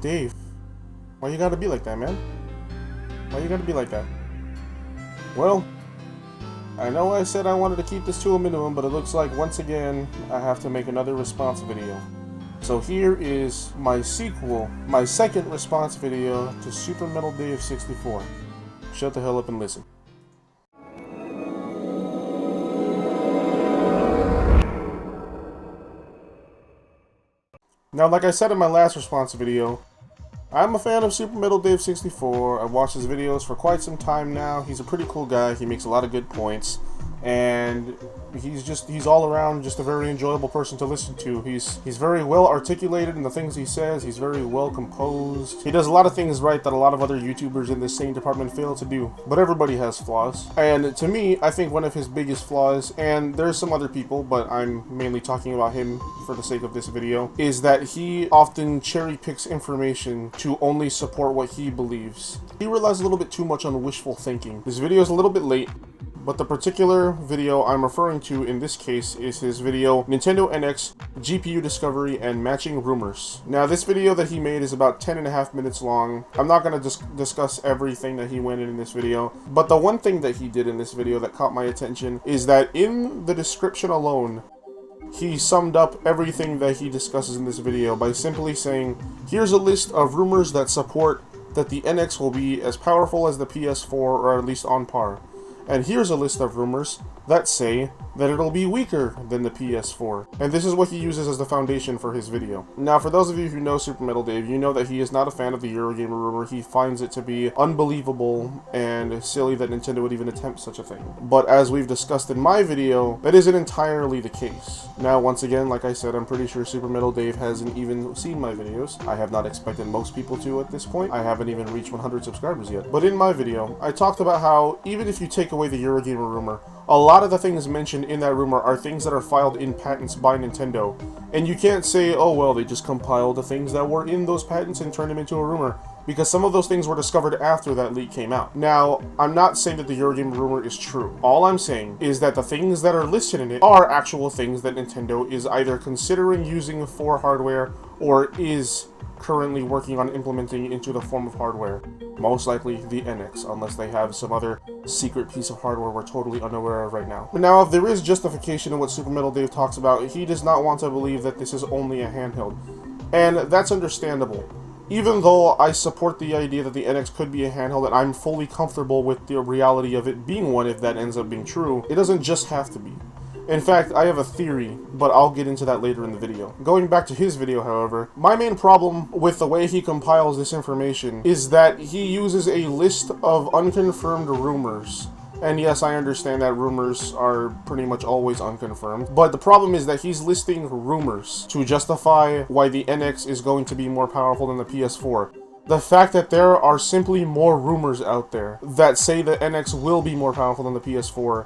Dave, why you gotta be like that, man? Why you gotta be like that? Well, I know I said I wanted to keep this to a minimum, but it looks like once again I have to make another response video. So here is my sequel, my second response video to Supermetaldave64. Shut the hell up and listen. Now, like I said in my last response video, I'm a fan of Supermetaldave64. I've watched his videos for quite some time now. He's a pretty cool guy. He makes a lot of good points. And he's all around just a very enjoyable person to listen to. He's very well articulated in the things he says. He's very well composed. He does a lot of things right that a lot of other YouTubers in this same department fail to do. But everybody has flaws. And to me, I think one of his biggest flaws, and there's some other people, but I'm mainly talking about him for the sake of this video, is that he often cherry picks information to only support what he believes. He relies a little bit too much on wishful thinking. This video is a little bit late, but the particular video I'm referring to in this case is his video, Nintendo NX GPU Discovery and Matching Rumors. Now, this video that he made is about 10.5 minutes long. I'm not going to discuss everything that he went in this video, but the one thing that he did in this video that caught my attention is that in the description alone, he summed up everything that he discusses in this video by simply saying, here's a list of rumors that support that the NX will be as powerful as the PS4 or at least on par. And here's a list of rumors that say that it'll be weaker than the PS4. And this is what he uses as the foundation for his video. Now, for those of you who know Supermetaldave, you know that he is not a fan of the Eurogamer rumor. He finds it to be unbelievable and silly that Nintendo would even attempt such a thing. But as we've discussed in my video, that isn't entirely the case. Now, once again, like I said, I'm pretty sure Supermetaldave hasn't even seen my videos. I have not expected most people to at this point. I haven't even reached 100 subscribers yet. But in my video, I talked about how even if you take away the Eurogamer rumor, a lot of the things mentioned in that rumor are things that are filed in patents by Nintendo. And you can't say, oh well, they just compiled the things that were in those patents and turned them into a rumor, because some of those things were discovered after that leak came out. Now, I'm not saying that the Eurogamer rumor is true. All I'm saying is that the things that are listed in it are actual things that Nintendo is either considering using for hardware or is currently working on implementing into the form of hardware. Most likely the NX, unless they have some other secret piece of hardware we're totally unaware of right now. Now, if there is justification in what Supermetaldave talks about, he does not want to believe that this is only a handheld. And that's understandable. Even though I support the idea that the NX could be a handheld and I'm fully comfortable with the reality of it being one if that ends up being true, it doesn't just have to be. In fact, I have a theory, but I'll get into that later in the video. Going back to his video, however, my main problem with the way he compiles this information is that he uses a list of unconfirmed rumors. And yes, I understand that rumors are pretty much always unconfirmed, but the problem is that he's listing rumors to justify why the NX is going to be more powerful than the PS4. The fact that there are simply more rumors out there that say the NX will be more powerful than the PS4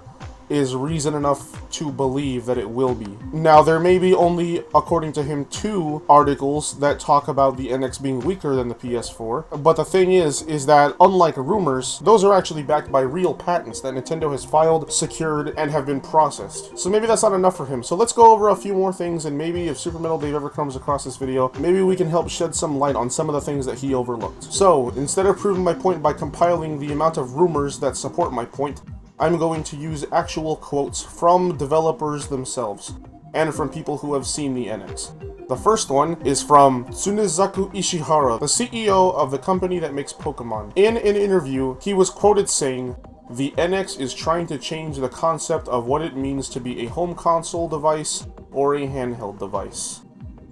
is reason enough to believe that it will be. Now, there may be only, according to him, 2 articles that talk about the NX being weaker than the PS4, but the thing is that unlike rumors, those are actually backed by real patents that Nintendo has filed, secured, and have been processed. So maybe that's not enough for him. So let's go over a few more things, and maybe if Supermetaldave ever comes across this video, maybe we can help shed some light on some of the things that he overlooked. So, instead of proving my point by compiling the amount of rumors that support my point, I'm going to use actual quotes from developers themselves, and from people who have seen the NX. The first one is from Tsunezaku Ishihara, the CEO of the company that makes Pokemon. In an interview, he was quoted saying, "The NX is trying to change the concept of what it means to be a home console device or a handheld device."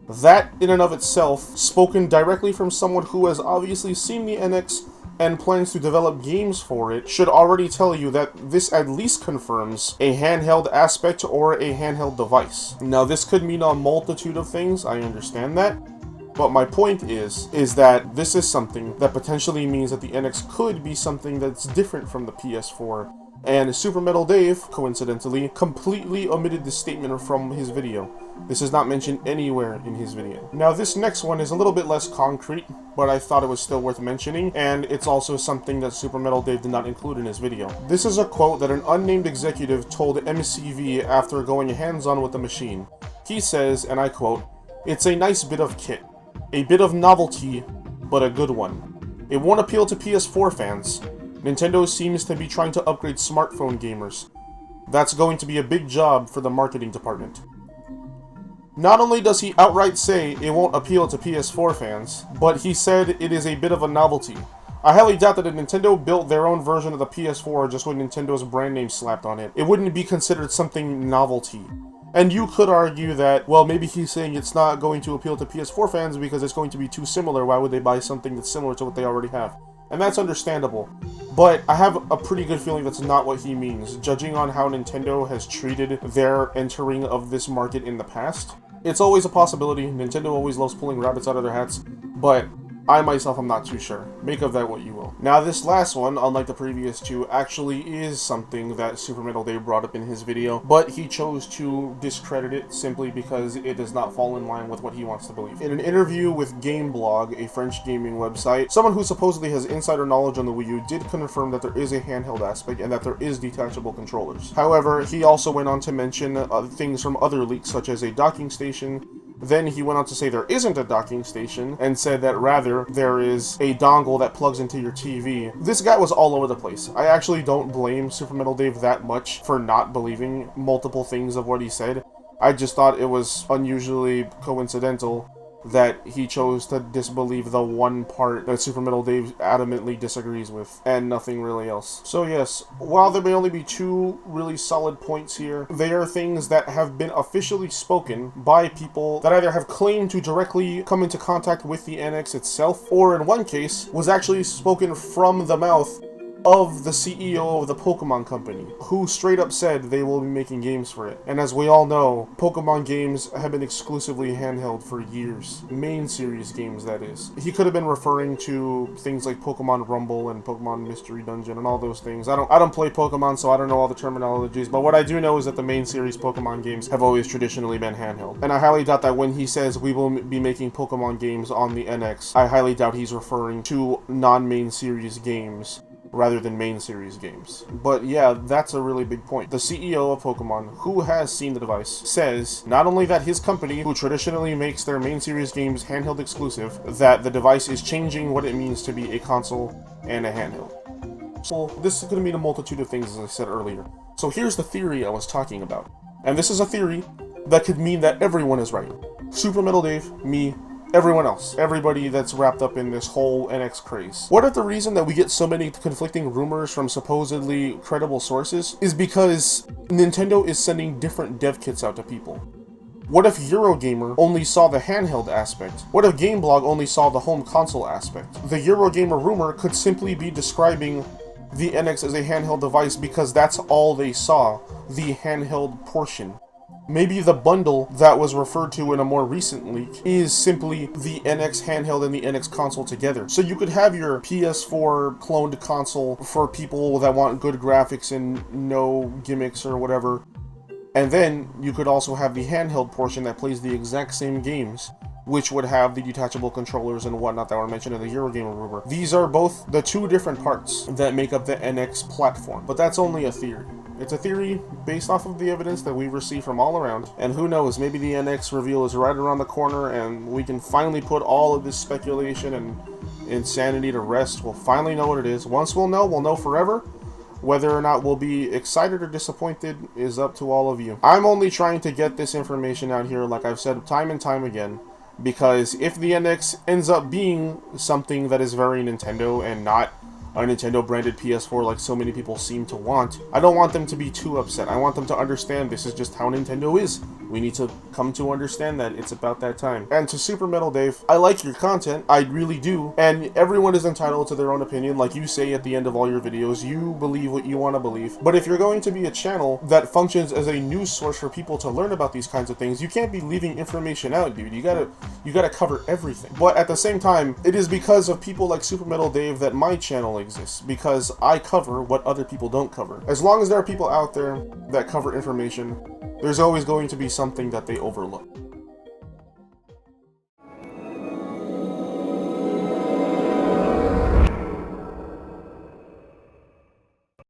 That, in and of itself, spoken directly from someone who has obviously seen the NX and plans to develop games for it, should already tell you that this at least confirms a handheld aspect or a handheld device. Now, this could mean a multitude of things, I understand that, but my point is that this is something that potentially means that the NX could be something that's different from the PS4. And Supermetaldave, coincidentally, completely omitted this statement from his video. This is not mentioned anywhere in his video. Now, this next one is a little bit less concrete, but I thought it was still worth mentioning, and it's also something that Supermetaldave did not include in his video. This is a quote that an unnamed executive told MCV after going hands-on with the machine. He says, and I quote, "It's a nice bit of kit, a bit of novelty, but a good one. It won't appeal to PS4 fans. Nintendo seems to be trying to upgrade smartphone gamers. That's going to be a big job for the marketing department. Not only does he outright say it won't appeal to PS4 fans, but he said it is a bit of a novelty. I highly doubt that if Nintendo built their own version of the PS4 just with Nintendo's brand name slapped on it, it wouldn't be considered something novelty. And you could argue that, well, maybe he's saying it's not going to appeal to PS4 fans because it's going to be too similar. Why would they buy something that's similar to what they already have? And that's understandable. But I have a pretty good feeling that's not what he means, judging on how Nintendo has treated their entering of this market in the past. It's always a possibility. Nintendo always loves pulling rabbits out of their hats, but I myself am not too sure. Make of that what you will. Now this last one, unlike the previous two, actually is something that Supermetaldave brought up in his video, but he chose to discredit it simply because it does not fall in line with what he wants to believe. In an interview with Gameblog, a French gaming website, someone who supposedly has insider knowledge on the Wii U did confirm that there is a handheld aspect and that there is detachable controllers. However, he also went on to mention things from other leaks such as a docking station. Then he went on to say there isn't a docking station, and said that rather there is a dongle that plugs into your TV. This guy was all over the place. I actually don't blame Supermetaldave that much for not believing multiple things of what he said. I just thought it was unusually coincidental that he chose to disbelieve the one part that Supermetaldave adamantly disagrees with, and nothing really else. So yes, while there may only be two really solid points here, they are things that have been officially spoken by people that either have claimed to directly come into contact with the NX itself, or in one case, was actually spoken from the mouth of the CEO of the Pokemon Company, who straight up said they will be making games for it. And as we all know, Pokemon games have been exclusively handheld for years. Main series games, that is. He could have been referring to things like Pokemon Rumble and Pokemon Mystery Dungeon and all those things. I don't play Pokemon, so I don't know all the terminologies, but what I do know is that the main series Pokemon games have always traditionally been handheld. And I highly doubt that when he says we will be making Pokemon games on the NX, I highly doubt he's referring to non-main series games rather than main series games. But yeah, that's a really big point. The CEO of Pokemon, who has seen the device, says not only that his company, who traditionally makes their main series games handheld exclusive, that the device is changing what it means to be a console and a handheld. So this is going to mean a multitude of things, as I said earlier. So here's the theory I was talking about. And this is a theory that could mean that everyone is right. Supermetaldave, me, everyone else. Everybody that's wrapped up in this whole NX craze. What if the reason that we get so many conflicting rumors from supposedly credible sources is because Nintendo is sending different dev kits out to people? What if Eurogamer only saw the handheld aspect? What if Gameblog only saw the home console aspect? The Eurogamer rumor could simply be describing the NX as a handheld device because that's all they saw, the handheld portion. Maybe the bundle that was referred to in a more recent leak is simply the NX handheld and the NX console together. So you could have your PS4 cloned console for people that want good graphics and no gimmicks or whatever. And then you could also have the handheld portion that plays the exact same games, which would have the detachable controllers and whatnot that were mentioned in the Eurogamer rumor. These are both the two different parts that make up the NX platform, but that's only a theory. It's a theory based off of the evidence that we've received from all around, and who knows, maybe the NX reveal is right around the corner and we can finally put all of this speculation and insanity to rest. We'll finally know what it is. Once we'll know forever. Whether or not we'll be excited or disappointed is up to all of you. I'm only trying to get this information out here, like I've said time and time again, because if the NX ends up being something that is very Nintendo and not a Nintendo branded PS4 like so many people seem to want, I don't want them to be too upset. I want them to understand this is just how Nintendo is. We need to come to understand that it's about that time. And to Supermetaldave, I like your content, I really do, and everyone is entitled to their own opinion. Like you say at the end of all your videos, you believe what you want to believe. But if you're going to be a channel that functions as a news source for people to learn about these kinds of things, you can't be leaving information out, dude. You gotta cover everything. But at the same time, it is because of people like Supermetaldave that my channel exists, because I cover what other people don't cover. As long as there are people out there that cover information, there's always going to be something that they overlook.